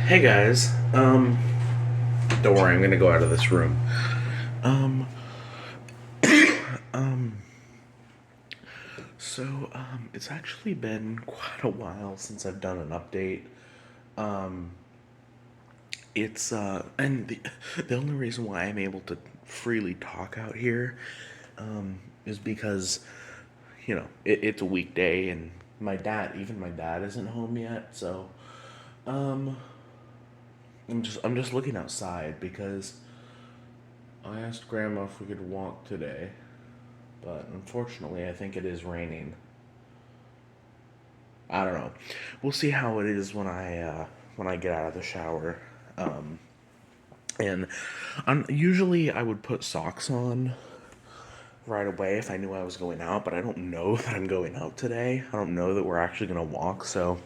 Hey guys, don't worry, I'm gonna go out of this room. Um, um, it's actually been quite a while since I've done an update. Um, and the only reason why I'm able to freely talk out here, is because, it's a weekday and even my dad isn't home yet, so, um, I'm just looking outside because I asked Grandma if we could walk today. But unfortunately, I think it is raining. I don't know. We'll see how it is when I get out of the shower. Um, and usually I would put socks on right away if I knew I was going out, but I don't know that I'm going out today. I don't know that we're actually gonna walk, so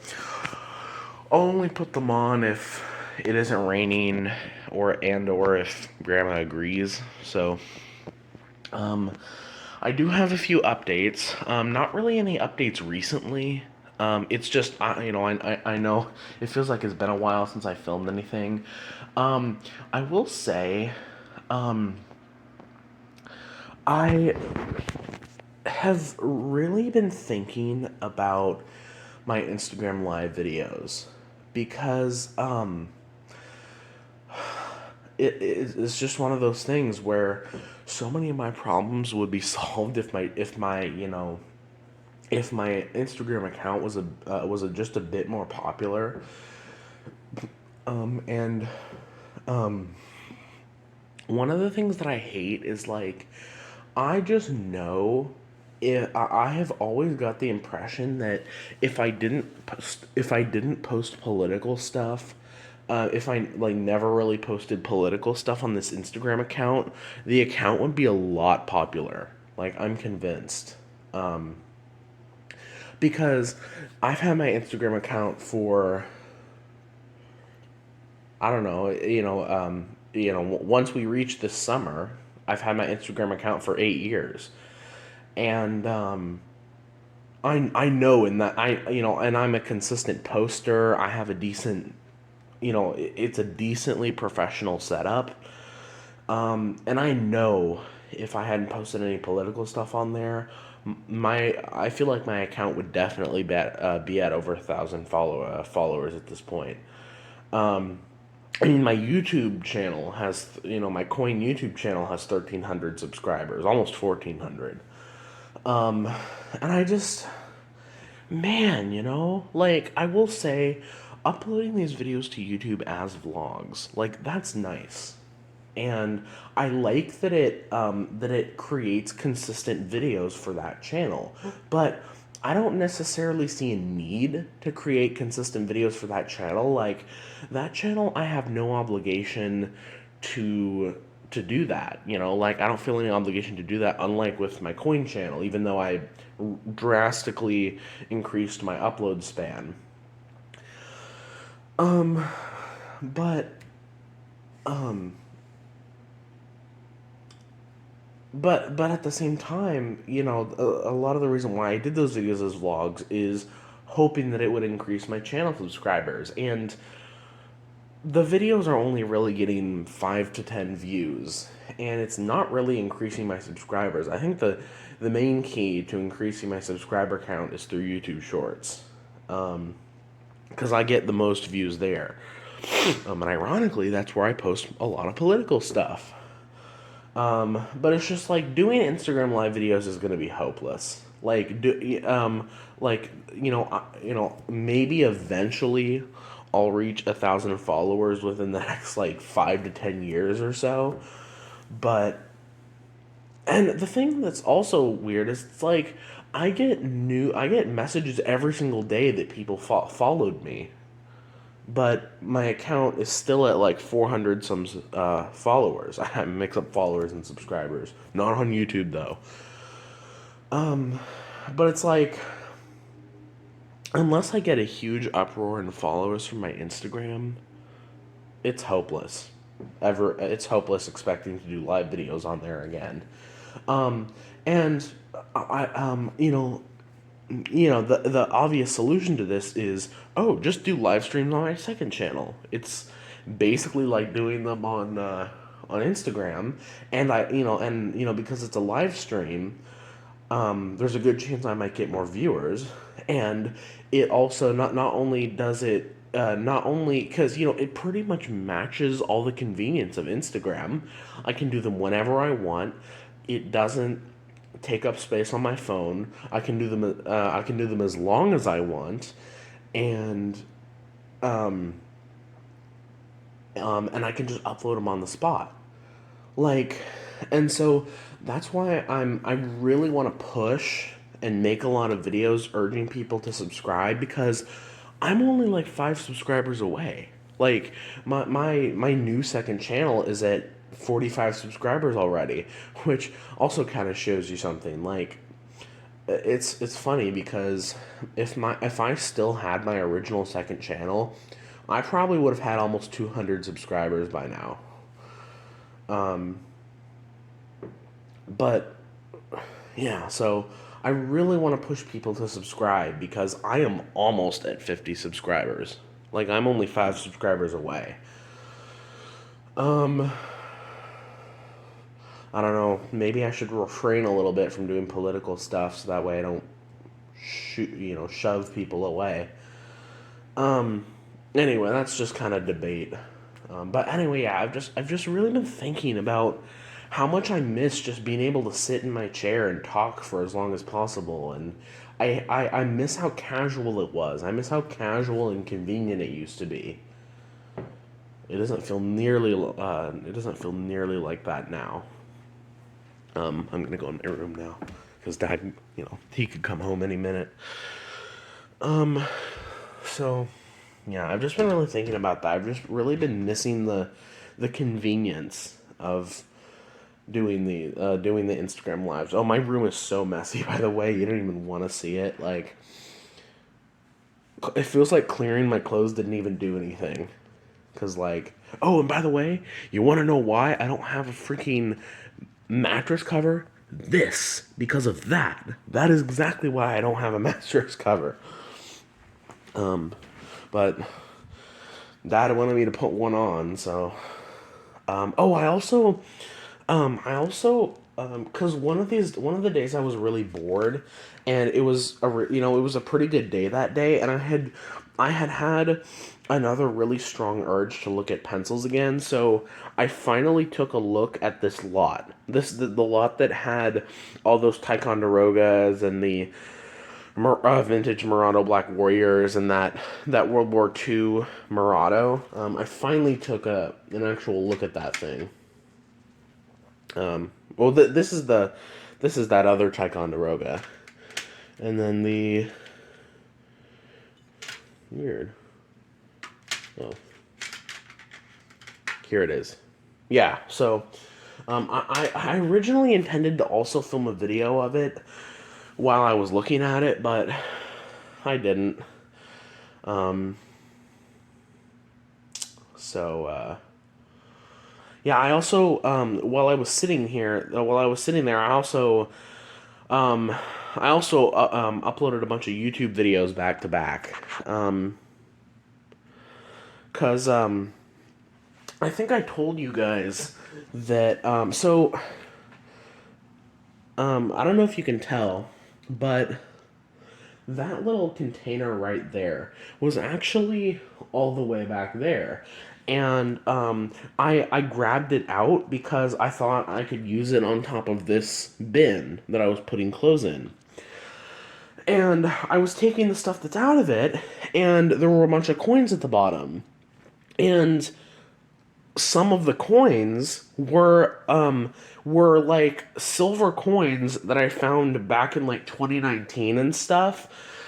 I'll only put them on if it isn't raining or if Grandma agrees. So Um, I do have a few updates. Not really any updates recently. It's just I know it feels like it's been a while since I filmed anything. I will say, um, I have really been thinking about my Instagram live videos because it's just one of those things where so many of my problems would be solved if my Instagram account just a bit more popular. And one of the things that I hate is like I just know I have always got the impression that if I didn't post political stuff, if I like never really posted political stuff on this Instagram account, the account would be a lot popular. Like I'm convinced. Because I've had my Instagram account for I don't know, once we reach this summer, I've had my Instagram account for 8 years, and I know in that and I'm a consistent poster. I have a decent, it's a decently professional setup, and I know if I hadn't posted any political stuff on there, I feel like my account would definitely be at over 1,000 followers at this point. I mean, my YouTube channel has, my coin YouTube channel has 1,300 subscribers, almost 1,400. And I just, man, like, I will say, uploading these videos to YouTube as vlogs, like, that's nice. And I like that it creates consistent videos for that channel. But I don't necessarily see a need to create consistent videos for that channel. Like that channel I have no obligation to do that. Like I don't feel any obligation to do that, unlike with my coin channel, even though I drastically increased my upload span. But but at the same time, a lot of the reason why I did those videos as vlogs is hoping that it would increase my channel subscribers. And the videos are only really getting 5 to 10 views, and it's not really increasing my subscribers. I think the main key to increasing my subscriber count is through YouTube Shorts, because I get the most views there. And ironically, that's where I post a lot of political stuff. But it's just like doing Instagram live videos is gonna be hopeless. Maybe eventually I'll reach 1,000 followers within the next like 5 to 10 years or so. But and the thing that's also weird is it's like I get messages every single day that people followed me, but my account is still at like 400 some followers. I mix up followers and subscribers. Not on YouTube though. But it's like unless I get a huge uproar in followers from my Instagram, it's hopeless. It's hopeless expecting to do live videos on there again. And I the obvious solution to this is, oh, just do live streams on my second channel. It's basically like doing them on Instagram, and because it's a live stream, there's a good chance I might get more viewers, and it also not only does it. Not only because it pretty much matches all the convenience of Instagram. I can do them whenever I want. It doesn't take up space on my phone. I can do them. I can do them as long as I want, and and I can just upload them on the spot. Like, and so that's why I really want to push and make a lot of videos urging people to subscribe, because I'm only like 5 subscribers away. Like my new second channel is at 45 subscribers already, which also kind of shows you something. Like, it's funny because if I still had my original second channel, I probably would have had almost 200 subscribers by now. But yeah, so I really want to push people to subscribe because I am almost at 50 subscribers. Like, I'm only 5 subscribers away. Um, I don't know. Maybe I should refrain a little bit from doing political stuff so that way I don't shove people away. Um, anyway, that's just kind of debate. But anyway, yeah, I've just really been thinking about how much I miss just being able to sit in my chair and talk for as long as possible, and I miss how casual it was. I miss how casual and convenient it used to be. It doesn't feel nearly like that now. I'm gonna go in my room now because Dad, he could come home any minute. Um, so yeah, I've just been really thinking about that. I've just really been missing the convenience of doing the Instagram lives. Oh, my room is so messy, by the way. You don't even want to see it. Like, it feels like clearing my clothes didn't even do anything. Cause like, oh, and by the way, you want to know why I don't have a freaking mattress cover? Because of that. That is exactly why I don't have a mattress cover. But Dad wanted me to put one on, so. Oh, because one of the days I was really bored, and it was it was a pretty good day that day, and I had another really strong urge to look at pencils again, so I finally took a look at this lot. The lot that had all those Ticonderogas and the vintage Murado Black Warriors and that World War II Murado. I finally took an actual look at that thing. Well, this is that other Ticonderoga, and then the weird. Oh, here it is. Yeah. So, I originally intended to also film a video of it while I was looking at it, but I didn't. Um. So. Yeah, I also while I was sitting there, um, I also uploaded a bunch of YouTube videos back to back. Cause I think I told you guys that I don't know if you can tell, but that little container right there was actually all the way back there. And I grabbed it out because I thought I could use it on top of this bin that I was putting clothes in. And I was taking the stuff that's out of it, and there were a bunch of coins at the bottom. And some of the coins were like silver coins that I found back in like 2019 and stuff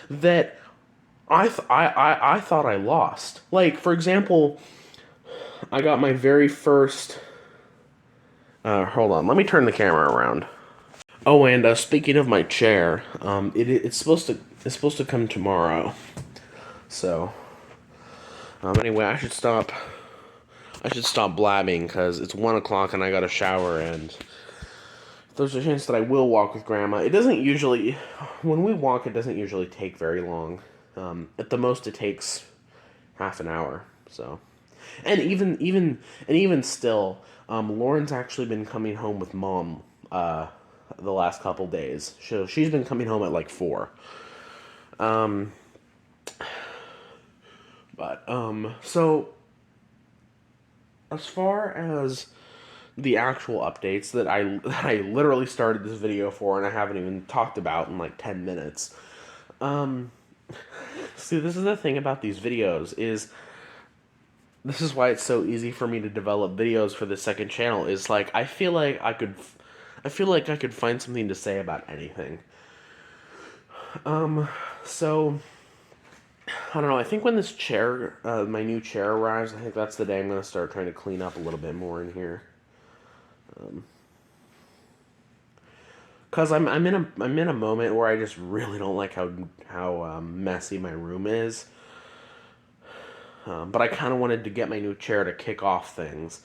that I thought I lost. Like, for example, I got my very first. Hold on, let me turn the camera around. Oh, and speaking of my chair, it's supposed to come tomorrow. So, anyway, I should stop. I should stop blabbing because it's 1 o'clock and I got a shower, and there's a chance that I will walk with Grandma. It doesn't usually, when we walk, it doesn't usually take very long. At the most, it takes half an hour. So, and even still, Lauren's actually been coming home with Mom. The last couple days. She's been coming home at like 4. Um, so as far as the actual updates that I literally started this video for and I haven't even talked about in like 10 minutes. Um, See, this is the thing about these videos is this is why it's so easy for me to develop videos for the second channel is like I feel like I could find something to say about anything. So I don't know. I think when this chair, my new chair arrives, I think that's the day I'm gonna start trying to clean up a little bit more in here. Cause I'm in a moment where I just really don't like how messy my room is. But I kind of wanted to get my new chair to kick off things.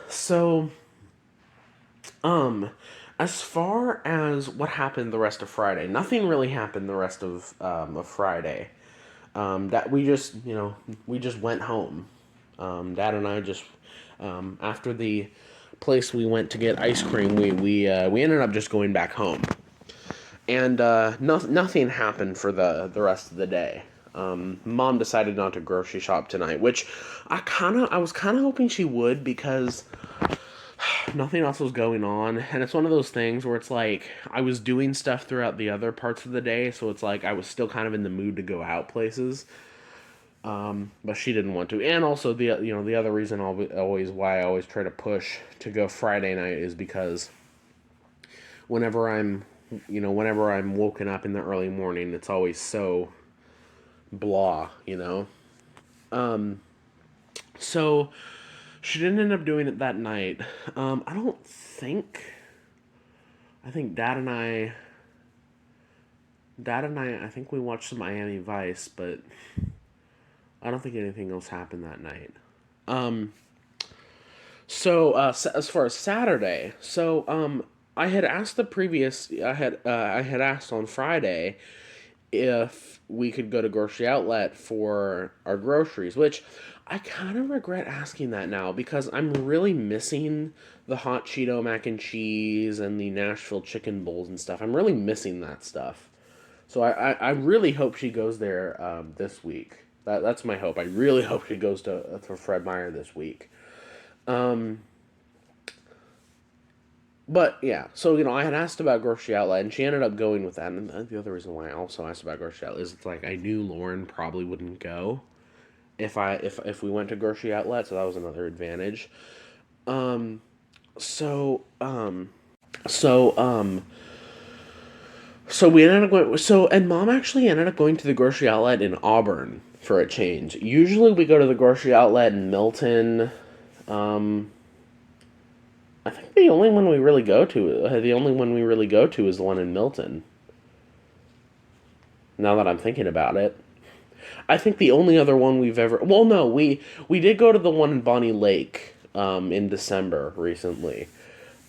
So um, as far as what happened the rest of Friday, nothing really happened the rest of Friday. That we just went home. Dad and I just after the place we went to get ice cream, we ended up just going back home, and nothing happened for the rest of the day. Mom decided not to grocery shop tonight, which I was kind of hoping she would because nothing else was going on, and it's one of those things where it's like I was doing stuff throughout the other parts of the day, so it's like I was still kind of in the mood to go out places. But she didn't want to, and also the other reason always why I always try to push to go Friday night is because whenever whenever I'm woken up in the early morning, it's always so blah, you know. Um, so she didn't end up doing it that night. I don't think. I think I think we watched some Miami Vice, but I don't think anything else happened that night. Um, as far as Saturday, I had asked on Friday if we could go to grocery outlet for our groceries, which I kind of regret asking that now because I'm really missing the hot Cheeto mac and cheese and the Nashville chicken bowls and stuff. I'm really missing that stuff. So I really hope she goes there this week. That's my hope. I really hope she goes to Fred Meyer this week. Um, but yeah, so I had asked about grocery outlet, and she ended up going with that. And the other reason why I also asked about grocery outlet is it's like I knew Lauren probably wouldn't go if we went to grocery outlet, so that was another advantage. Um, so um, so um, so we ended up going. And Mom actually ended up going to the grocery outlet in Auburn for a change. Usually we go to the grocery outlet in Milton. Um, I think the only one we really go to is the one in Milton. Now that I'm thinking about it, I think the only other one we've ever. Well, no, we did go to the one in Bonnie Lake in December recently,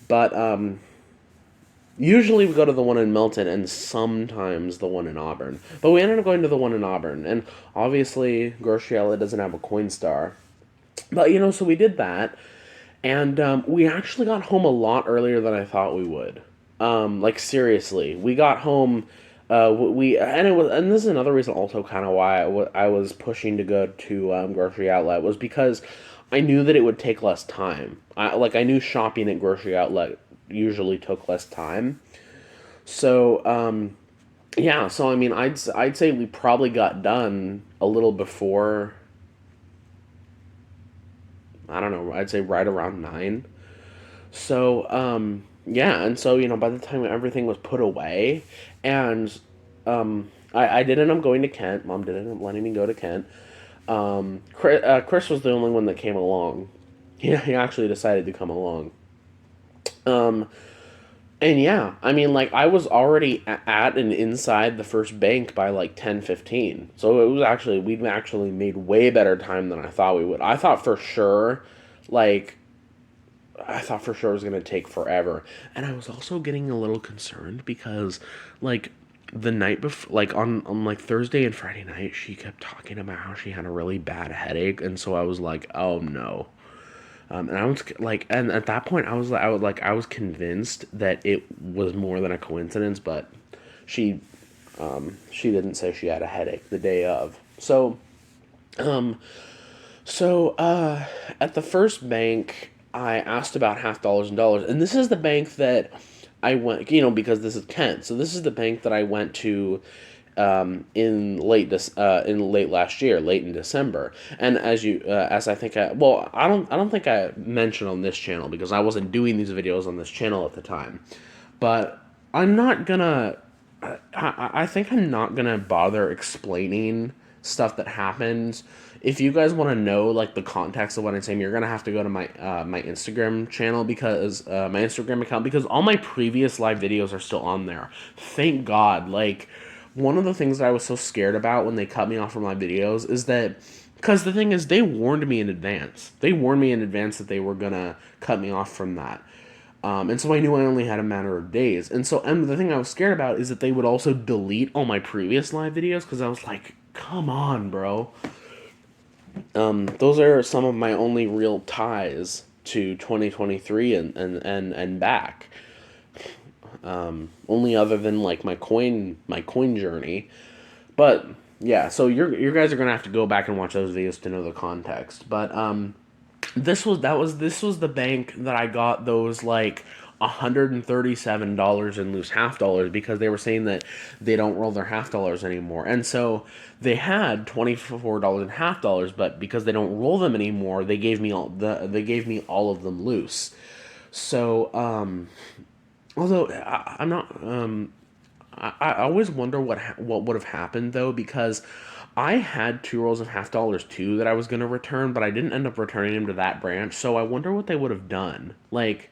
but usually we go to the one in Milton and sometimes the one in Auburn. But we ended up going to the one in Auburn, and obviously Grocery Outlet doesn't have a Coinstar. But so we did that, and we actually got home a lot earlier than I thought we would. Like seriously, we got home. And this is another reason also kind of why I was pushing to go to Grocery Outlet was because I knew that it would take less time. I knew shopping at Grocery Outlet usually took less time. So yeah, so I mean I'd say we probably got done a little before. I don't know. I'd say right around 9. So yeah, and so by the time everything was put away, and I did end up going to Kent. Mom did end up letting me go to Kent. Chris was the only one that came along. He actually decided to come along. Um, and yeah, I mean, like, I was already at and inside the first bank by like 10:15. So we'd actually made way better time than I thought we would. I thought for sure, like, I thought for sure it was going to take forever. And I was also getting a little concerned because, like, the night before, like, on like Thursday and Friday night, she kept talking about how she had a really bad headache. And so I was like, oh no. And I was like, and at that point, I was convinced that it was more than a coincidence, but she, she didn't say she had a headache the day of. So, at the first bank, I asked about half dollars and dollars, and this is the bank that I went, because this is Kent. So this is the bank that I went to in late last year, late in December. And as I think I don't think I mentioned on this channel because I wasn't doing these videos on this channel at the time. But I'm not gonna. I think I'm not gonna bother explaining stuff that happens. If you guys want to know like the context of what I'm saying, you're gonna have to go to my Instagram channel because my Instagram account because all my previous live videos are still on there. Thank God. Like one of the things that I was so scared about when they cut me off from my videos is that because the thing is they warned me in advance. They warned me in advance that they were gonna cut me off from that. And so I knew I only had a matter of days. And the thing I was scared about is that they would also delete all my previous live videos because I was like, come on, bro. Those are some of my only real ties to 2023 and back. Only other than like my coin journey. But yeah, so you guys are gonna have to go back and watch those videos to know the context. But this was the bank that I got those like $137 in loose half dollars because they were saying that they don't roll their half dollars anymore. And so they had $24 in half dollars, but because they don't roll them anymore, they gave me all of them loose. So although I'm not I always wonder what would have happened though because I had two rolls of half dollars too that I was gonna return, but I didn't end up returning them to that branch. So I wonder what they would have done. Like,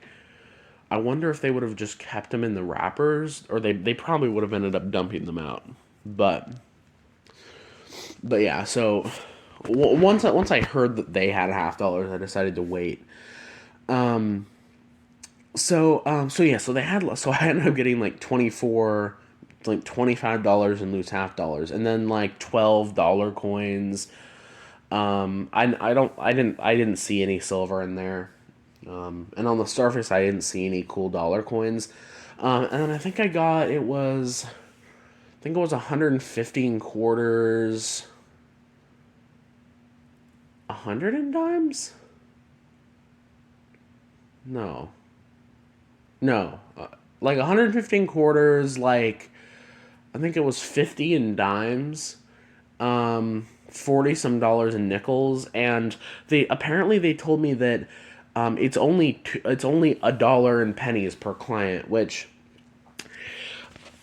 I wonder if they would have just kept them in the wrappers, or they probably would have ended up dumping them out. But but yeah. So once I heard that they had half dollars, I decided to wait. So yeah. So I ended up getting like 24 like $25 in loose half dollars and then like $12 coins. I didn't see any silver in there. And on the surface I didn't see any cool dollar coins. And then I think it was 115 quarters, 100 in dimes? No. No. Like 115 quarters, like I think it was 50 in dimes, 40 some dollars in nickels, and they told me that it's only a dollar in pennies per client, which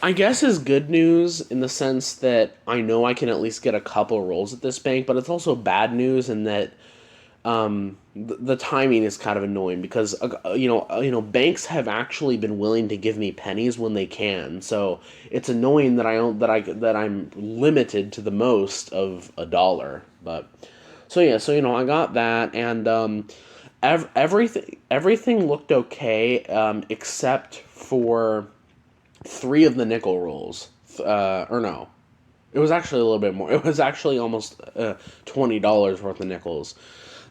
I guess is good news in the sense that I know I can at least get a couple rolls at this bank, but it's also bad news in that the timing is kind of annoying because banks have actually been willing to give me pennies when they can. So it's annoying that I don't that I'm limited to the most of a dollar. But so yeah, so I got that and everything looked okay except for three of the nickel rolls. Or no, it was actually a little bit more. It was actually almost $20 worth of nickels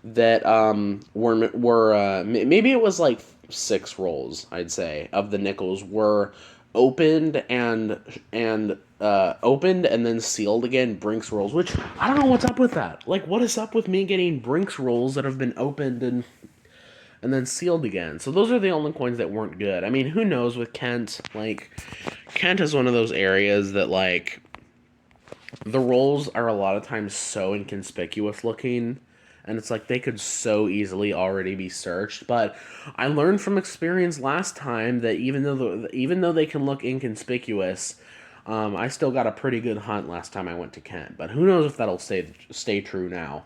that were maybe it was like six rolls I'd say of the nickels were opened and then sealed again Brinks rolls, which I don't know what's up with that. Like, what is up with me getting Brinks rolls that have been opened and then sealed again? So those are the only coins that weren't good. I mean, who knows with Kent? Like, Kent is one of those areas that like the rolls are a lot of times so inconspicuous looking and it's like they could so easily already be searched. But I learned from experience last time that even though they can look inconspicuous, I still got a pretty good hunt last time I went to Kent. But who knows if that'll stay true now.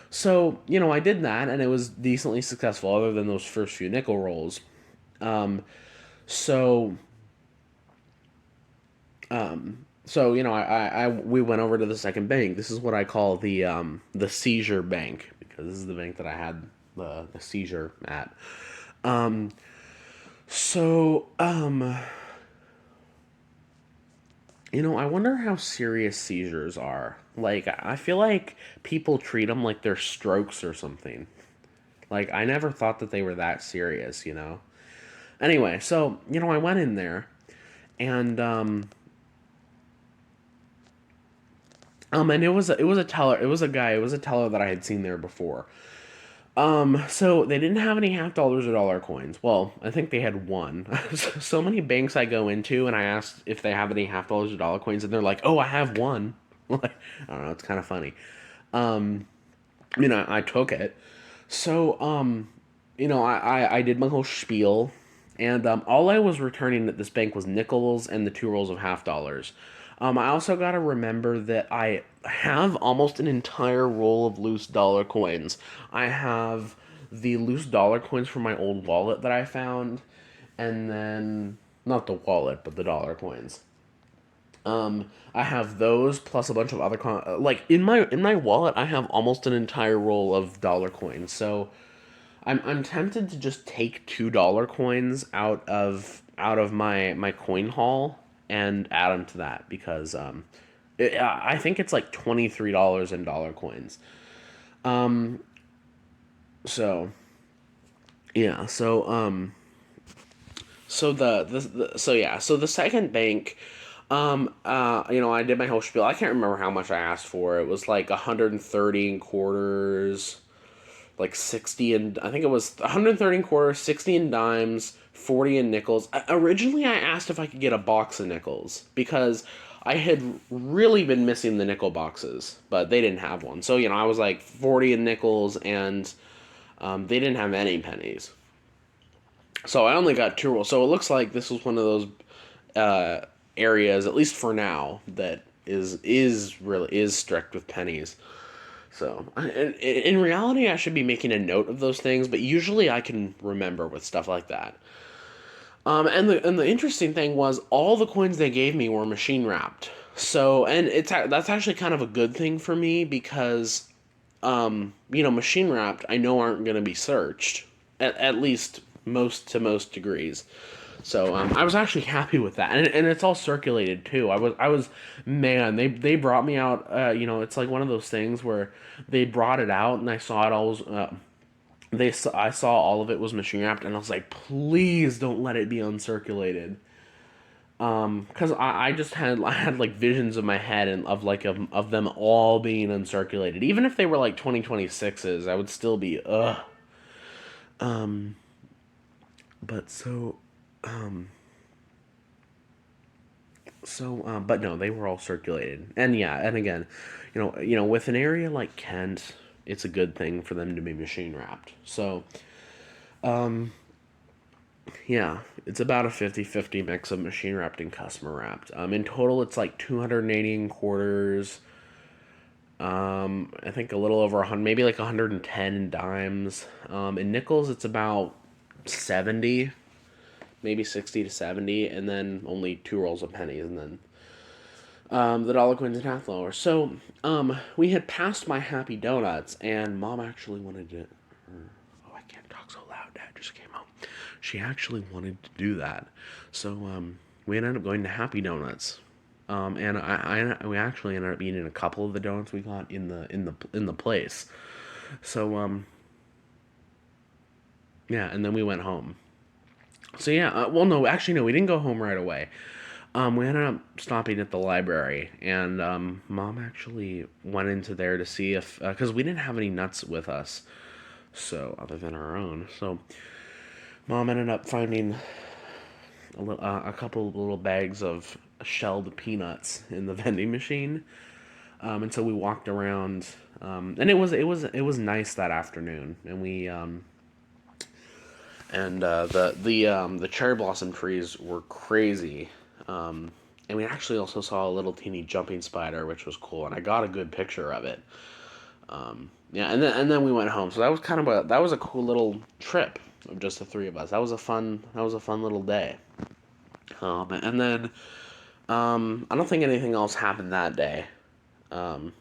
So I did that and it was decently successful, other than those first few nickel rolls. So so we went over to the second bank. This is what I call the seizure bank because this is the bank that I had the seizure at. Um, so, I wonder how serious seizures are. Like, I feel like people treat them like they're strokes or something. Like, I never thought that they were that serious. Anyway, so, I went in there and, and it was a teller, it was a teller that I had seen there before. So they didn't have any half dollars or dollar coins. Well, I think they had one. So many banks I go into, and I asked if they have any half dollars or dollar coins, and they're like, "Oh, I have one." Like, I don't know. It's kind of funny. I took it. So, I did my whole spiel, and all I was returning at this bank was nickels and the two rolls of half dollars. I also got to remember that I have almost an entire roll of loose dollar coins. I have the loose dollar coins from my old wallet that I found, and then not the wallet, but the dollar coins. I have those plus a bunch of other like in my wallet. I have almost an entire roll of dollar coins. So I'm tempted to just take $2 coins out of my coin haul and add them to that because I think it's like $23 in dollar coins. So yeah, so the second bank, I did my whole spiel. I can't remember how much I asked for. It was like 130 in quarters, like 60, and I think it was 130 in quarters, 60 in dimes, 40 in nickels. Originally, I asked if I could get a box of nickels because I had really been missing the nickel boxes, but they didn't have one. So, I was like 40 in nickels, and they didn't have any pennies. So I only got two rolls. So it looks like this was one of those areas, at least for now, that is strict with pennies. So, in reality, I should be making a note of those things, but usually I can remember with stuff like that. And the interesting thing was all the coins they gave me were machine wrapped. So, and that's actually kind of a good thing for me because, machine wrapped I know aren't going to be searched at least most degrees. So I was actually happy with that, and it's all circulated too. I was man. They brought me out. It's like one of those things where they brought it out, and I saw it all. I saw all of it was machine wrapped, and I was like, please don't let it be uncirculated. Because I just had like visions of my head and of them all being uncirculated. Even if they were like 2026s, I would still be ugh. But but no, they were all circulated, and yeah, and again, with an area like Kent, it's a good thing for them to be machine wrapped. So, yeah, it's about a 50-50 mix of machine wrapped and customer wrapped. In total, it's like 280 in quarters. I think a little over 100, maybe like 110 in dimes. In nickels, it's about 70, maybe 60 to 70, and then only two rolls of pennies, and then the dollar coins and half lower. So, we had passed my Happy Donuts, and Mom actually wanted to. Oh, I can't talk so loud. Dad just came home. She actually wanted to do that, so we ended up going to Happy Donuts. And we actually ended up eating a couple of the donuts we got in the place. So yeah, and then we went home. So yeah, well no, actually no, we didn't go home right away. We ended up stopping at the library, and Mom actually went into there to see if because we didn't have any nuts with us, so other than our own. So Mom ended up finding a couple of little bags of shelled peanuts in the vending machine, and so we walked around, and it was nice that afternoon, and we and the cherry blossom trees were crazy. And we actually also saw a little teeny jumping spider, which was cool, and I got a good picture of it. Yeah, and then we went home. So that was a cool little trip of just the three of us. That was a fun little day. And then I don't think anything else happened that day. Um,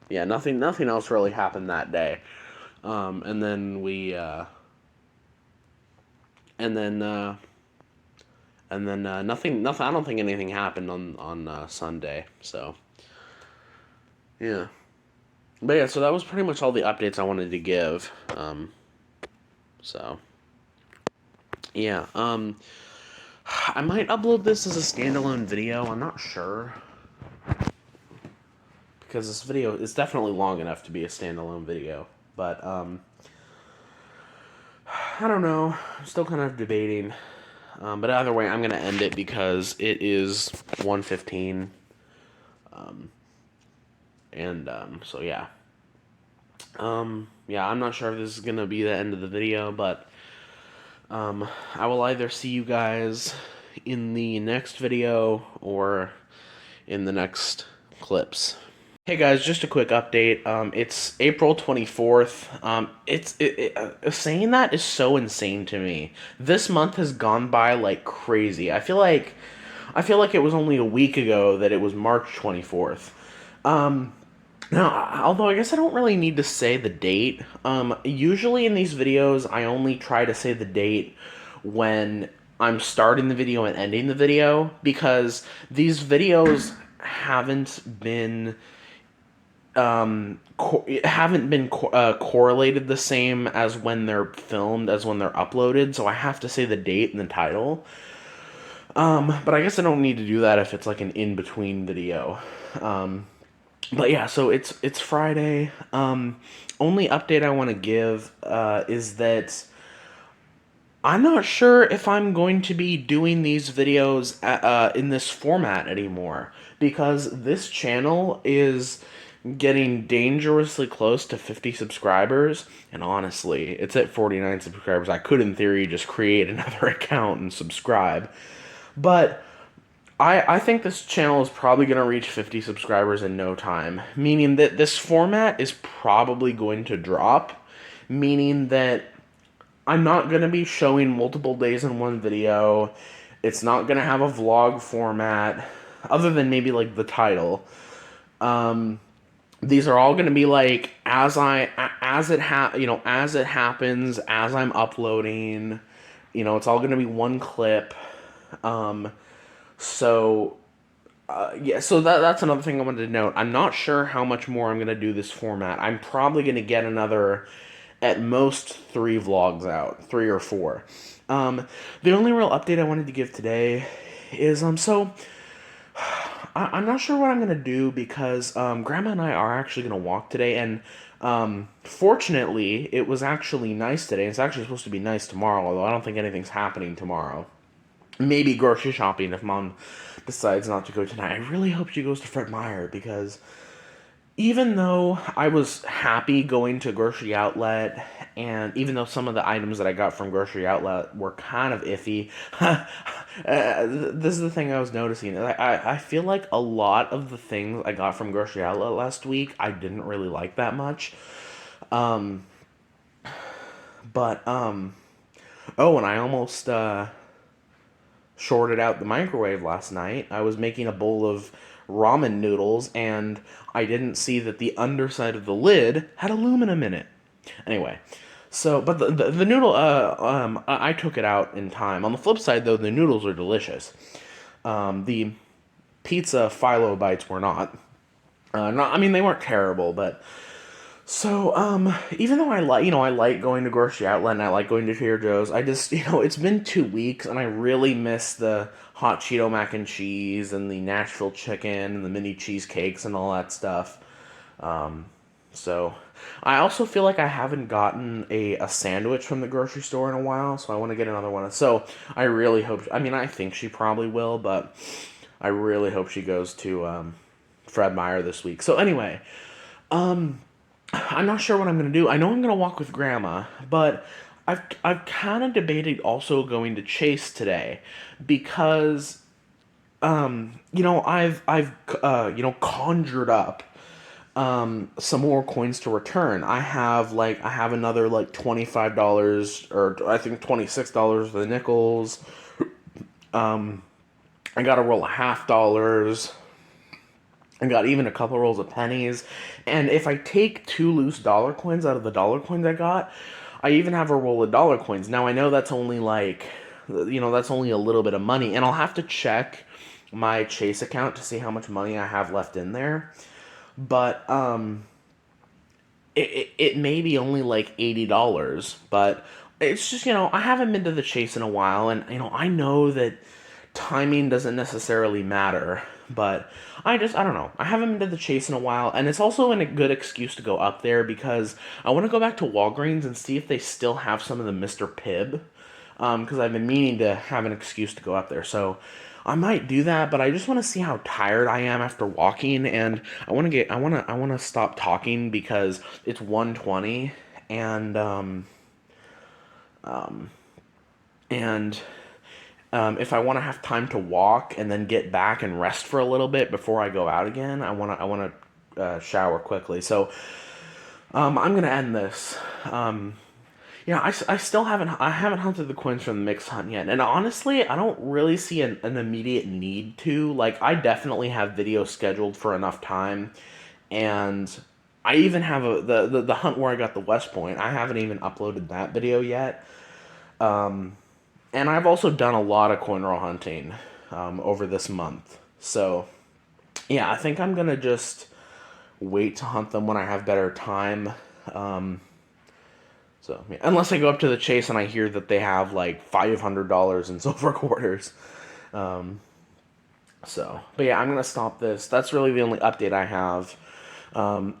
yeah, nothing else really happened that day. And then and then nothing. I don't think anything happened on Sunday. So yeah, but yeah, so that was pretty much all the updates I wanted to give. So yeah, I might upload this as a standalone video. I'm not sure because this video is definitely long enough to be a standalone video, but I don't know. I'm still kind of debating. But either way, I'm gonna end it because it is 1:15. And so yeah. Yeah, I'm not sure if this is gonna be the end of the video, but I will either see you guys in the next video or in the next clips. Hey guys, just a quick update. It's April 24th. Saying that is so insane to me. This month has gone by like crazy. I feel like it was only a week ago that it was March 24th. Now, although I guess I don't really need to say the date. Usually in these videos, I only try to say the date when I'm starting the video and ending the video because these videos correlated the same as when they're filmed as when they're uploaded, so I have to say the date and the title. But I guess I don't need to do that if it's like an in-between video. But yeah, so it's Friday. Only update I want to give is that I'm not sure if I'm going to be doing these videos in this format anymore because this channel is getting dangerously close to 50 subscribers, and honestly, it's at 49 subscribers. I could, in theory, just create another account and subscribe, but I think this channel is probably going to reach 50 subscribers in no time, meaning that this format is probably going to drop, meaning that I'm not going to be showing multiple days in one video. It's not going to have a vlog format, other than maybe like the title. These are all going to be like as it happens, as I'm uploading. It's all going to be one clip. So yeah, so that's another thing I wanted to note. I'm not sure how much more I'm going to do this format. I'm probably going to get another, at most, 3 vlogs out, 3 or 4. The only real update I wanted to give today is I'm not sure what I'm gonna do because Grandma and I are actually gonna walk today, and fortunately, it was actually nice today. It's actually supposed to be nice tomorrow, although I don't think anything's happening tomorrow. Maybe grocery shopping if Mom decides not to go tonight. I really hope she goes to Fred Meyer because even though I was happy going to grocery outlet, and even though some of the items that I got from grocery outlet were kind of iffy, this is the thing I was noticing. I feel like a lot of the things I got from grocery outlet last week I didn't really like that much. But oh, and I almost shorted out the microwave last night. I was making a bowl of ramen noodles, and I didn't see that the underside of the lid had aluminum in it. Anyway, so, but the noodle, I took it out in time. On the flip side, though, the noodles are delicious. The pizza phyllo bites were not. I mean, they weren't terrible, but so, even though I like going to grocery outlet and I like going to Trader Joe's, I just, it's been 2 weeks and I really miss the hot Cheeto mac and cheese and the Nashville chicken and the mini cheesecakes and all that stuff. So, I also feel like I haven't gotten a sandwich from the grocery store in a while, so I want to get another one. So, I really hope, I mean, I think she probably will, but I really hope she goes to, Fred Meyer this week. So, anyway, I'm not sure what I'm gonna do. I know I'm gonna walk with Grandma, but I've kind of debated also going to Chase today because I've conjured up some more coins to return. I have another like $25, or I think $26 for the nickels. I got a roll of $half. I got even a couple rolls of pennies. And if I take 2 loose dollar coins out of the dollar coins I got, I even have a roll of dollar coins. Now I know that's only like, that's only a little bit of money, and I'll have to check my Chase account to see how much money I have left in there. But it may be only like $80, but it's just, I haven't been to the Chase in a while, and I know that timing doesn't necessarily matter, but I don't know. I haven't been to the Chase in a while, and it's also a good excuse to go up there because I want to go back to Walgreens and see if they still have some of the Mr. Pibb, because I've been meaning to have an excuse to go up there. So I might do that, but I just want to see how tired I am after walking, and I want to stop talking because it's 1:20, and and if I want to have time to walk and then get back and rest for a little bit before I go out again, I want to shower quickly. So I'm gonna end this. Yeah, I still haven't hunted the coins from the mixed hunt yet, and honestly, I don't really see an immediate need to. Like, I definitely have videos scheduled for enough time, and I even have the hunt where I got the West Point. I haven't even uploaded that video yet. And I've also done a lot of coin roll hunting over this month. So, yeah, I think I'm gonna just wait to hunt them when I have better time. Um, so, yeah, unless I go up to the Chase and I hear that they have like $500 in silver quarters. Um, but yeah, I'm gonna stop this. That's really the only update I have. Um,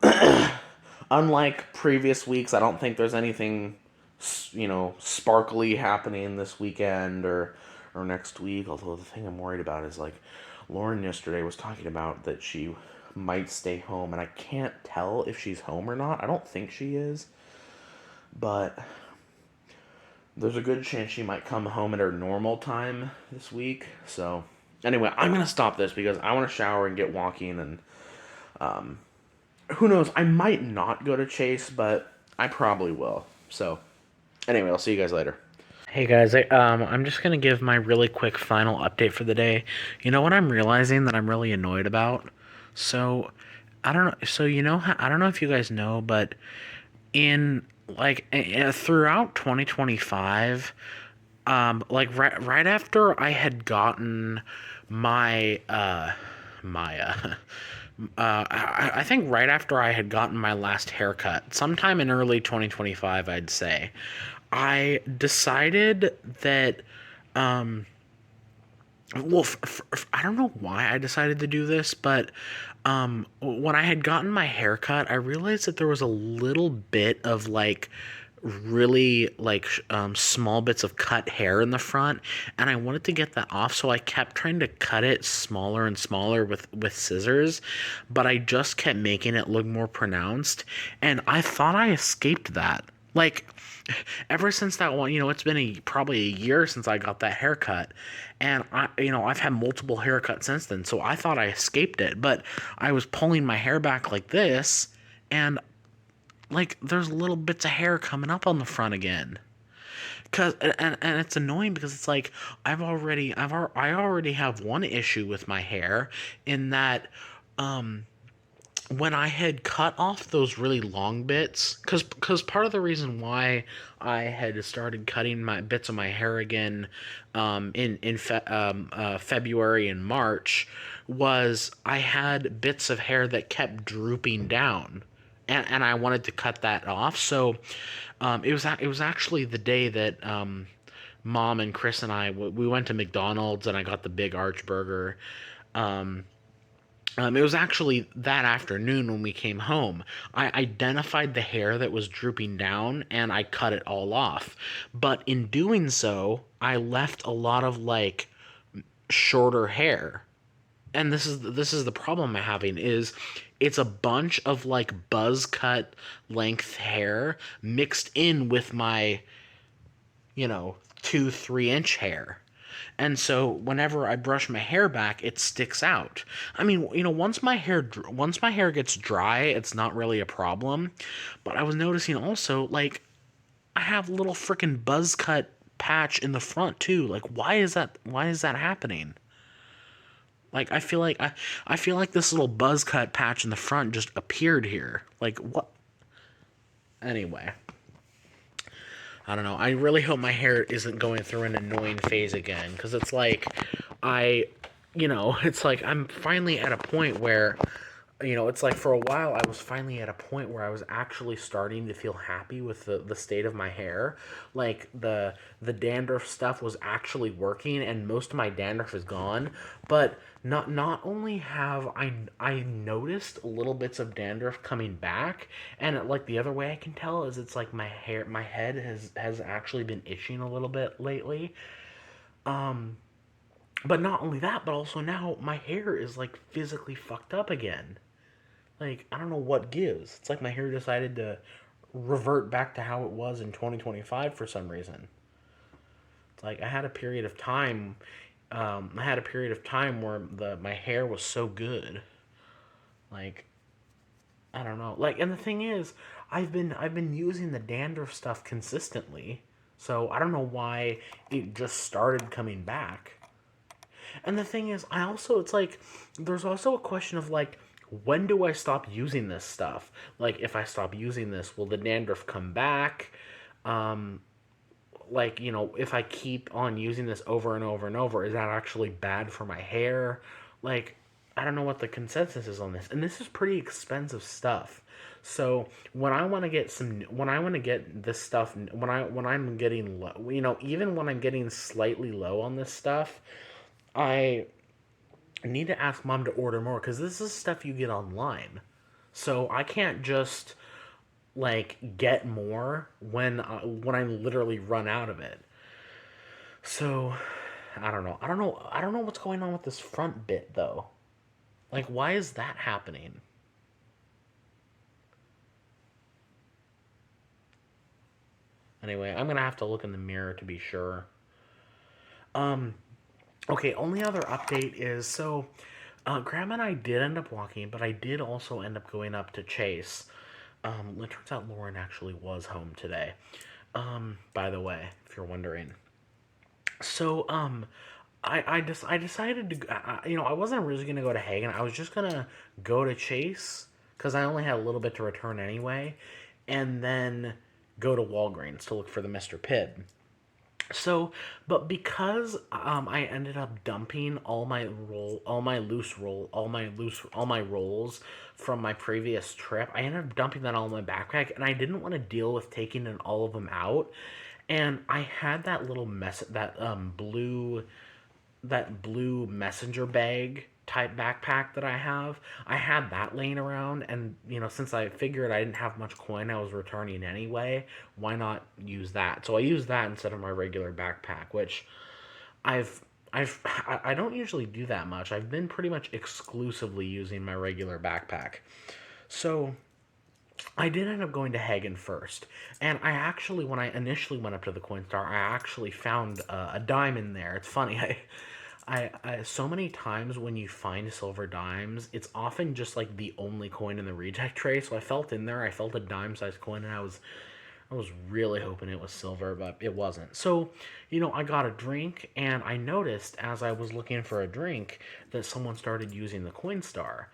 Unlike previous weeks, I don't think there's anything, sparkly happening this weekend or next week. Although the thing I'm worried about is like, Lauren yesterday was talking about that she might stay home, and I can't tell if she's home or not. I don't think she is, but there's a good chance she might come home at her normal time this week. So anyway, I'm gonna stop this because I want to shower and get walking, and who knows? I might not go to Chase, but I probably will. So anyway, I'll see you guys later. Hey guys, I'm just gonna give my really quick final update for the day. You know what I'm realizing that I'm really annoyed about? So, I don't know. So I don't know if you guys know, but in throughout 2025, like right after I had gotten my my I think right after I had gotten my last haircut, sometime in early 2025, I'd say, I decided that, well, I don't know why I decided to do this, but when I had gotten my haircut, I realized that there was a little bit of like really like small bits of cut hair in the front, and I wanted to get that off, so I kept trying to cut it smaller and smaller with scissors, but I just kept making it look more pronounced, and I thought I escaped that. Like, ever since that one, it's been probably a year since I got that haircut, and I've had multiple haircuts since then, so I thought I escaped it, but I was pulling my hair back like this, and like there's little bits of hair coming up on the front again. Cause and it's annoying because it's like I already have one issue with my hair in that, when I had cut off those really long bits, because part of the reason why I had started cutting my bits of my hair again, in February and March, was I had bits of hair that kept drooping down, and I wanted to cut that off. So, it was actually the day that, Mom and Chris and we went to McDonald's and I got the big arch burger. It was actually that afternoon when we came home. I identified the hair that was drooping down and I cut it all off. But in doing so, I left a lot of like shorter hair. And this is the problem I'm having is it's a bunch of like buzz cut length hair mixed in with my, 2-3 inch hair. And so whenever I brush my hair back, it sticks out. I mean, once my hair gets dry, it's not really a problem. But I was noticing also, like, I have a little freaking buzz cut patch in the front too. Like, why is that? Why is that happening? Like, I feel like this little buzz cut patch in the front just appeared here. Like, what? Anyway, I don't know. I really hope my hair isn't going through an annoying phase again, because it's like, I, it's like I'm finally at a point where, it's like for a while I was finally at a point where I was actually starting to feel happy with the state of my hair. Like the dandruff stuff was actually working, and most of my dandruff is gone. But not only have I noticed little bits of dandruff coming back, and like the other way I can tell is it's like my head has actually been itching a little bit lately. But not only that, but also now my hair is like physically fucked up again. Like, I don't know what gives. It's like my hair decided to revert back to how it was in 2025 for some reason. It's like I had a period of time. I had a period of time where the my hair was so good. Like, I don't know. Like, and the thing is, I've been using the dandruff stuff consistently. So I don't know why it just started coming back. And the thing is, it's like, there's also a question of like, when do I stop using this stuff? Like, if I stop using this, will the dandruff come back? Um, like, if I keep on using this over and over and over, is that actually bad for my hair? Like, I don't know what the consensus is on this. And this is pretty expensive stuff. So when I want to get this stuff, when I'm getting low, even when I'm getting slightly low on this stuff, I need to ask mom to order more because this is stuff you get online. So I can't just like get more when I literally run out of it. So I don't know. I don't know what's going on with this front bit though. Like, why is that happening? Anyway, I'm gonna have to look in the mirror to be sure. Um. Okay. Only other update is Grandma and I did end up walking, but I did also end up going up to Chase. It turns out Lauren actually was home today. By the way, if you're wondering. So, I decided to, I wasn't originally gonna go to Hagen. I was just gonna go to Chase because I only had a little bit to return anyway, and then go to Walgreens to look for the Mr. Pibb. So, but because I ended up dumping all my rolls from my previous trip, I ended up dumping that all in my backpack, and I didn't want to deal with taking all of them out. And I had that little mess, that blue messenger bag type backpack that I have. I had that laying around, and since I figured I didn't have much coin I was returning anyway, why not use that? So I used that instead of my regular backpack, which I've I don't usually do that much. I've been pretty much exclusively using my regular backpack. So I did end up going to Hagen first, and I actually, when I initially went up to the Coinstar, I actually found a dime in there. It's funny, so many times when you find silver dimes, it's often just like the only coin in the reject tray. So I felt in there, I felt a dime-sized coin, and I was really hoping it was silver, but it wasn't. So, I got a drink, and I noticed as I was looking for a drink that someone started using the Coinstar.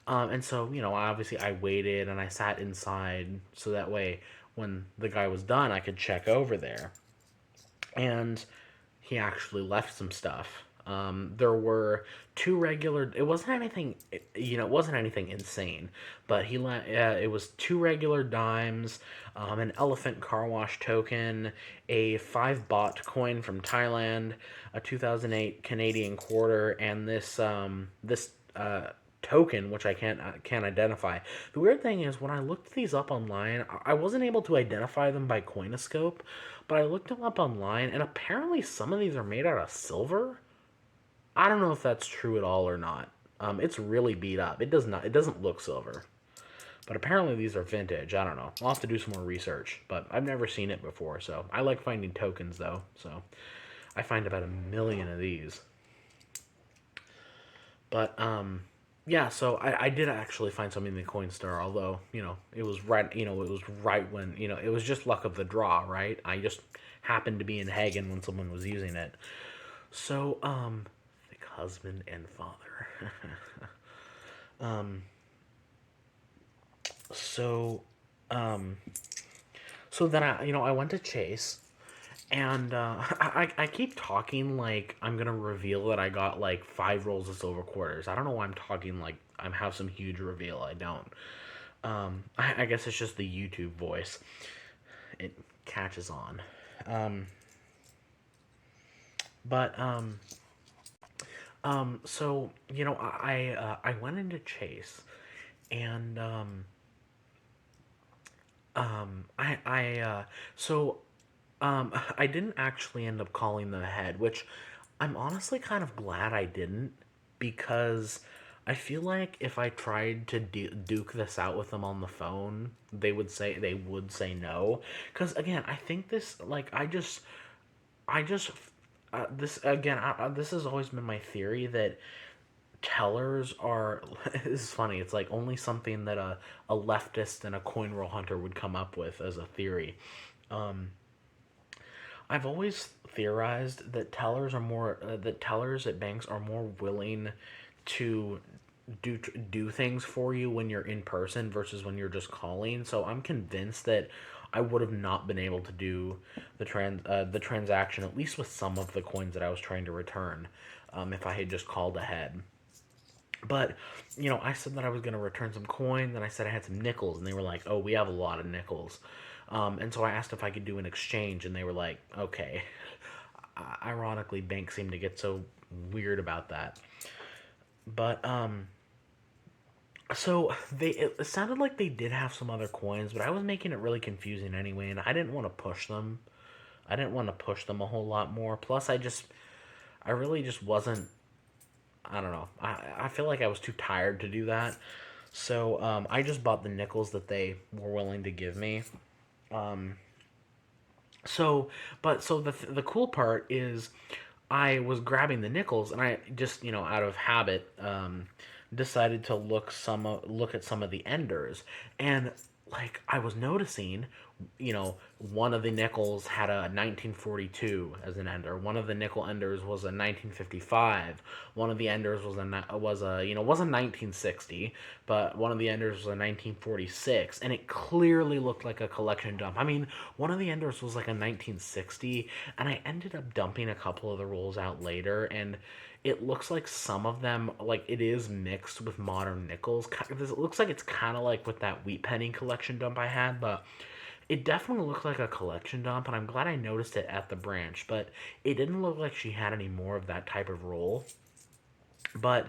And so, obviously I waited and I sat inside so that way when the guy was done, I could check over there. And he actually left some stuff. There were two regular. It wasn't anything, it wasn't anything insane, but it was two regular dimes, an elephant car wash token, a 5 baht coin from Thailand, a 2008 Canadian quarter, and this token, which I can't identify. The weird thing is when I looked these up online, I wasn't able to identify them by Coinoscope, but I looked them up online, and apparently some of these are made out of silver. I don't know if that's true at all or not. It's really beat up. It does not. It doesn't look silver, but apparently these are vintage. I don't know. I'll have to do some more research, but I've never seen it before. So I like finding tokens though. So I find about 1 million of these. But yeah. So I did actually find something in the Coinstar. Although it was right. It was right when it was just luck of the draw. Right. I just happened to be in Hagen when someone was using it. So husband and father. um, so, um, so then I went to Chase, And I keep talking like I'm gonna reveal that I got like 5 rolls of silver quarters. I don't know why I'm talking like I have some huge reveal. I don't. I guess it's just the YouTube voice. It catches on. Um, but so I went into Chase, and I so I didn't actually end up calling them ahead, which I'm honestly kind of glad I didn't, because I feel like if I tried to duke this out with them on the phone, they would say no. Because again, I think this like I just this again this has always been my theory that tellers are this is funny. It's like only something that a leftist and a coin roll hunter would come up with as a theory. I've always theorized that tellers at banks are more willing to do things for you when you're in person versus when you're just calling. So I'm convinced that I would have not been able to do the transaction, at least with some of the coins that I was trying to return, if I had just called ahead. But I said that I was going to return some coin. Then I said I had some nickels, and they were like, "Oh, we have a lot of nickels." And so I asked if I could do an exchange, and they were like, "Okay." Ironically, banks seem to get so weird about that. But so it sounded like they did have some other coins, but I was making it really confusing anyway, and I didn't want to push them. I didn't want to push them a whole lot more. Plus, I really just wasn't. I don't know. I feel like I was too tired to do that. So I just bought the nickels that they were willing to give me. Um, so the cool part is I was grabbing the nickels, and I just out of habit decided to look at some of the enders, and like I was noticing, one of the nickels had a 1942 as an ender. One of the nickel enders was a 1955. One of the enders wasn't 1960, but one of the enders was a 1946, and it clearly looked like a collection dump. I mean, one of the enders was like a 1960, and I ended up dumping a couple of the rolls out later, and it looks like some of them, like it is mixed with modern nickels. It looks like it's kind of like with that wheat penny collection dump I had, but it definitely looked like a collection dump, and I'm glad I noticed it at the branch. But it didn't look like she had any more of that type of roll. But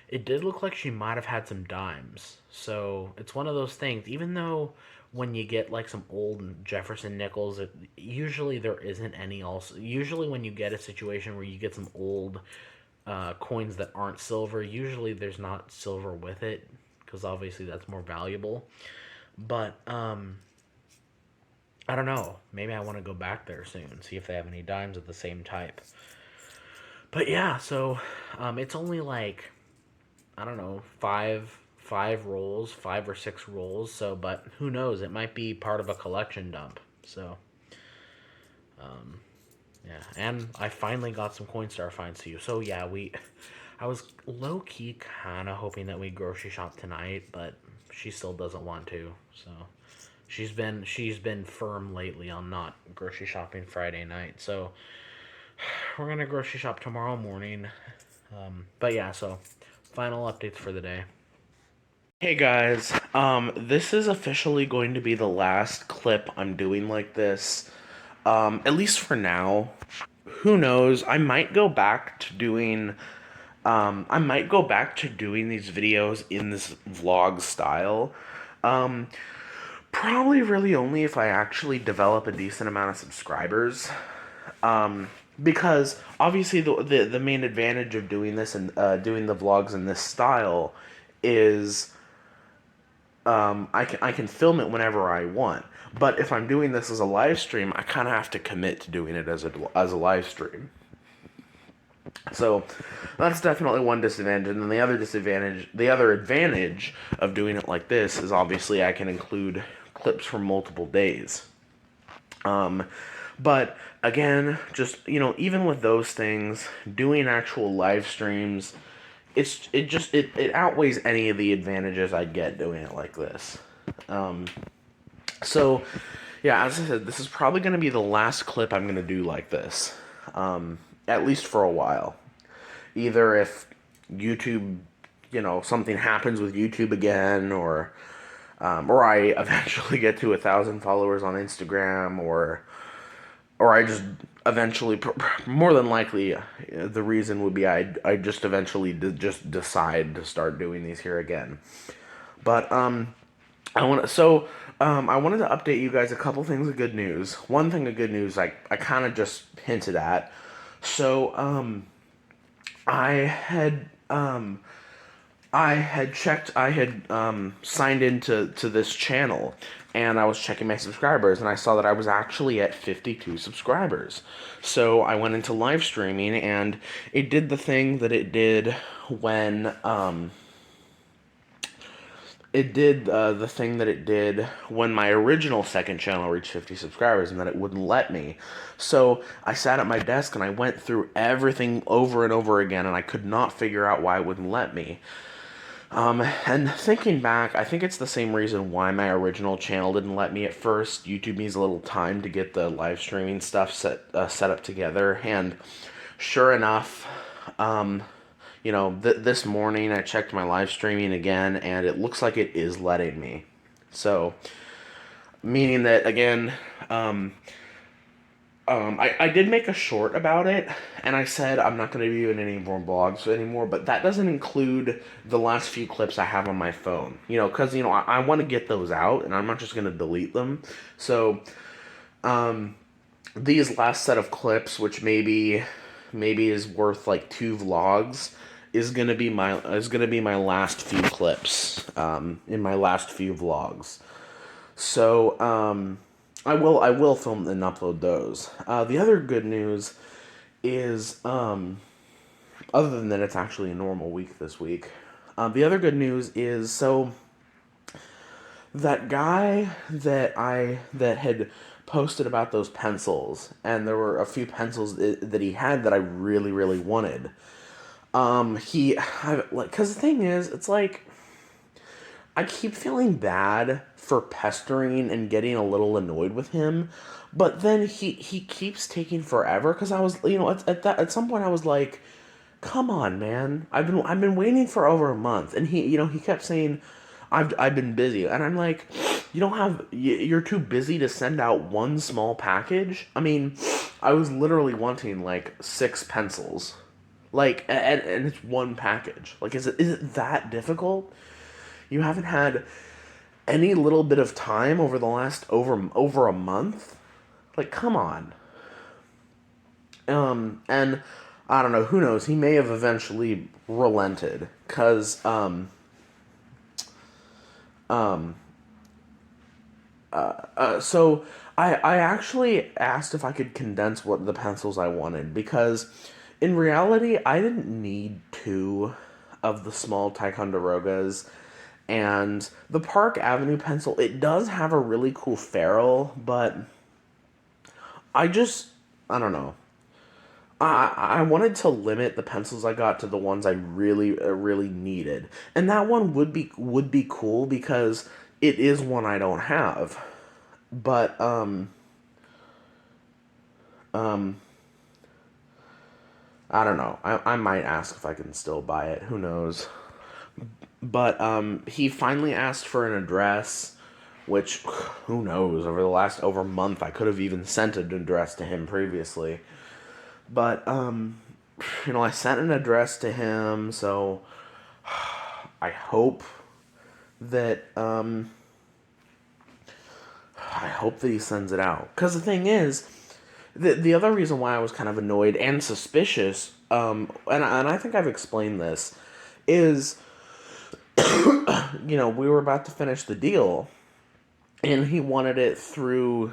it did look like she might have had some dimes. So it's one of those things. Even though when you get like some old Jefferson nickels, usually there isn't any. Also, usually when you get a situation where you get some old coins that aren't silver, usually there's not silver with it because obviously that's more valuable. But I don't know. Maybe I want to go back there soon, see if they have any dimes of the same type. But yeah, so it's only like I don't know, five rolls, 5 or 6 rolls. So, but who knows? It might be part of a collection dump. So, yeah. And I finally got some Coinstar finds to you. So yeah, I was low key kind of hoping that we grocery shop tonight, but she still doesn't want to. So, she's been firm lately on not grocery shopping Friday night. So we're gonna grocery shop tomorrow morning. But yeah, so final updates for the day. Hey guys, this is officially going to be the last clip I'm doing like this. At least for now. Who knows? I might go back to doing these videos in this vlog style. Um, Probably really only if I actually develop a decent amount of subscribers. Because obviously the main advantage of doing this and doing the vlogs in this style is I can film it whenever I want. But if I'm doing this as a live stream, I kind of have to commit to doing it as a live stream. So that's definitely one disadvantage. And then the other advantage of doing it like this is obviously I can include clips from multiple days. Um, but again, just even with those things, doing actual live streams, it outweighs any of the advantages I'd get doing it like this. So Yeah, as I said, this is probably going to be the last clip I'm going to do like this, at least for a while. Either if YouTube, something happens with YouTube again, or I eventually get to 1,000 followers on Instagram, or I just eventually, more than likely, the reason would be I just eventually just decide to start doing these here again. But I wanted to update you guys a couple things of good news. One thing of good news I kind of just hinted at. So I had I had signed into this channel, and I was checking my subscribers, and I saw that I was actually at 52 subscribers. So I went into live streaming, and it did the thing that it did when it did the thing that it did when my original second channel reached 50 subscribers, and that it wouldn't let me. So I sat at my desk and I went through everything over and over again, and I could not figure out why it wouldn't let me. And thinking back, I think it's the same reason why my original channel didn't let me at first. YouTube needs a little time to get the live streaming stuff set up together, and sure enough, this morning I checked my live streaming again, and it looks like it is letting me. So, meaning that again, I did make a short about it, and I said I'm not going to be doing any more vlogs anymore, but that doesn't include the last few clips I have on my phone. Because, I want to get those out, and I'm not just going to delete them. So, these last set of clips, which maybe is worth like 2 vlogs, is gonna be my last few clips in my last few vlogs. So I will film and upload those. The other good news is, other than that, it's actually a normal week this week. The other good news is, so that guy that had posted about those pencils, and there were a few pencils that he had that I really really wanted. Because the thing is, it's like I keep feeling bad for pestering and getting a little annoyed with him, but then he keeps taking forever. Because I was, at some point I was like, come on, man, I've been waiting for over a month, and he kept saying, I've been busy, and I'm like, you're too busy to send out one small package. I mean, I was literally wanting like 6 pencils, like, and it's one package. Like, is it that difficult? You haven't had any little bit of time over the last over a month? Like, come on. And I don't know, who knows, he may have eventually relented, cuz um so I actually asked if I could condense what the pencils I wanted, because in reality I didn't need 2 of the small Ticonderogas, and the Park Avenue pencil, it does have a really cool ferrule, but I just, I don't know. I wanted to limit the pencils I got to the ones I really really needed, and that one would be cool because it is one I don't have. But um I don't know. I might ask if I can still buy it. Who knows? But he finally asked for an address, which, who knows? Over a month, I could have even sent an address to him previously. But I sent an address to him, so I hope that he sends it out. Because the thing is, the other reason why I was kind of annoyed and suspicious, and I think I've explained this, is, we were about to finish the deal, and he wanted it through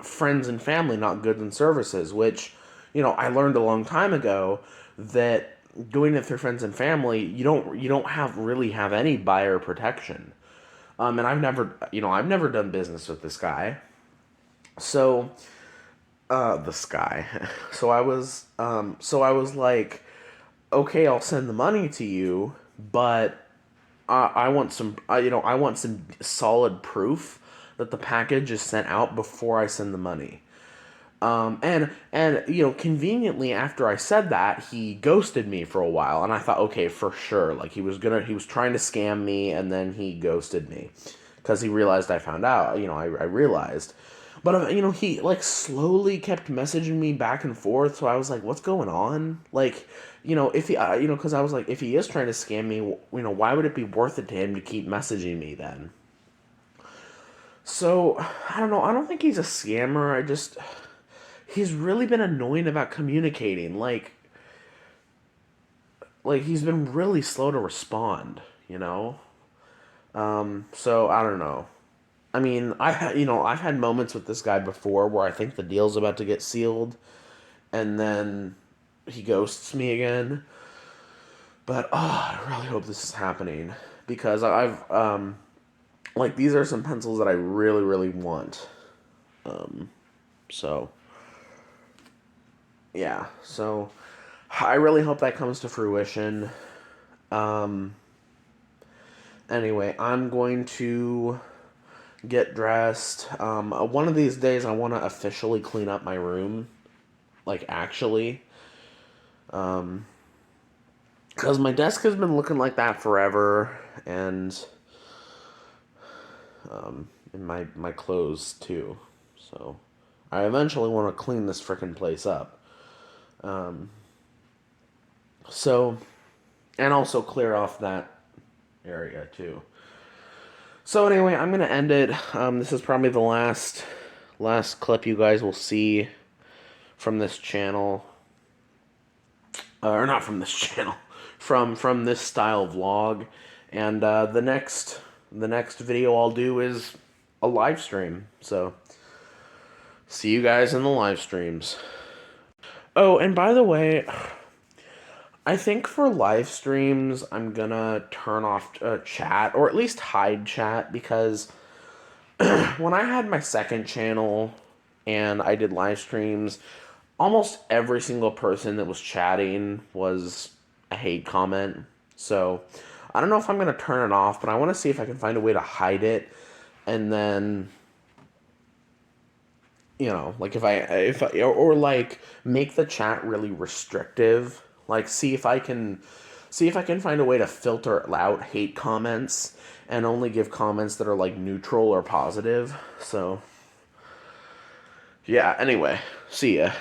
friends and family, not goods and services, which, I learned a long time ago that doing it through friends and family, you don't have any buyer protection. And I've never done business with this guy. So, this guy. So I was like, okay, I'll send the money to you, but I want some solid proof that the package is sent out before I send the money. And conveniently after I said that, he ghosted me for a while, and I thought, okay, for sure, like he was trying to scam me, and then he ghosted me because he realized I found out. I realized, but he like slowly kept messaging me back and forth. So I was like, what's going on? Like, if he, because I was like, if he is trying to scam me, why would it be worth it to him to keep messaging me then? So I don't know. I don't think he's a scammer. He's really been annoying about communicating. Like he's been really slow to respond, you know? So I don't know. I mean, I've had moments with this guy before where I think the deal's about to get sealed and then he ghosts me again. But I really hope this is happening because like these are some pencils that I really really want. So yeah, so I really hope that comes to fruition. Um, anyway, I'm going to get dressed. One of these days, I want to officially clean up my room. Like, actually. Because my desk has been looking like that forever. And my clothes, too. So, I eventually want to clean this frickin' place up. So, and also clear off that area, too. So anyway, I'm gonna end it. This is probably the last clip you guys will see from this channel, or not from this channel, from this style vlog. And the next video I'll do is a live stream. So see you guys in the live streams. Oh, and by the way, I think for live streams I'm gonna turn off chat, or at least hide chat, because when I had my second channel and I did live streams, almost every single person that was chatting was a hate comment. So I don't know if I'm going to turn it off, but I want to see if I can find a way to hide it. And then, like or like make the chat really restrictive. Like see if I can find a way to filter out hate comments and only give comments that are like neutral or positive. So yeah, anyway, see ya.